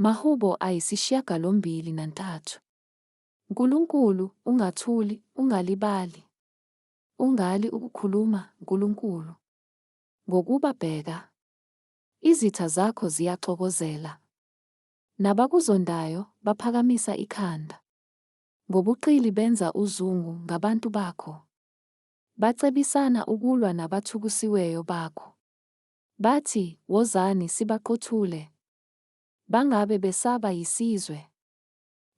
Amahubo ayisishiyagalombili nantathu. Nkulunkulu, ungathuli, ungalibali. Ungali ukukhuluma, Nkulunkulu. Ngokuba bheka, izitha zakho ziyaxokozela. Nabakuzondayo baphakamisa ikhanda. Ngobuqili benza uzungu ngabantu bakho. Bacebisana ukulwa nabathukusiweyo bakho. Bathi, wozani sibaqothule. Bangabe besaba yisizwe.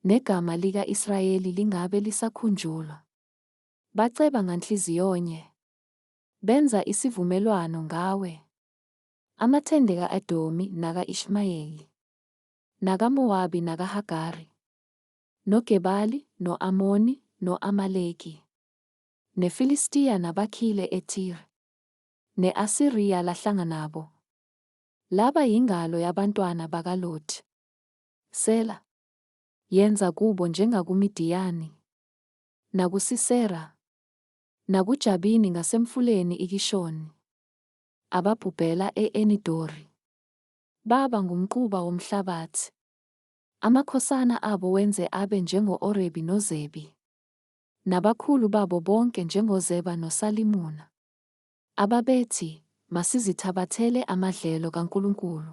Negama lika-Israyeli lingabe lisakhunjulwa. Baceba nganhliziyonye. Benza isivumelwano ngawe. Amathende ka-Edomi naka-Ishmayeli, nakaMowabi nakaHagari, noGebali, no-Amoni, no-Amaleki, neFilistiya nabakhile eThire, ne-Asiriya lahlanga nabo. Laba yingalo yabantwana bakaLoti. Sela. Yenza kubo njengakuMidiyani, nakuSisera, nakuJabini ngasemfuleni iKishoni, ababhubhela e-Enidori. Baba ngumquba womhlabathi. Amakhosana abo wenze abe njengo-Orebi noZebi, nabakhulu babo bonke njengoZeba noSalimuna. Ababethi, masizithabathele amadlelo kaNkulunkulu.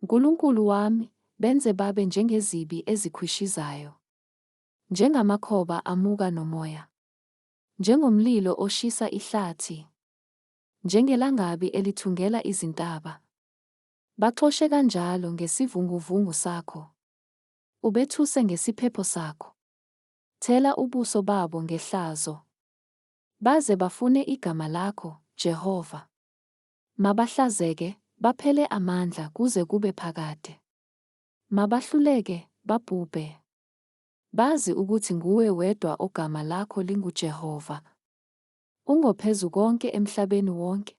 Nkulunkulu wami, benze babe njengezibi ezikhwishizayo, njengamakhoba amuka nomoya, njengomlilo oshisa ihlathi, njengelangabi elithungela izintaba. Baxoshe kanjalo ngesivunguvungu sakho, ubethuse ngesiphepho sakho. Thela ubuso babo ngehlazo, baze bafune igama lakho, Jehova. Mabahlazeke, baphele amandla kuze kube phakade. Mabahluleke, babhubhe. Bazi ukuthi nguwe wedwa ogama lakho linguJehova. Ungophezu konke emhlabeni wonke.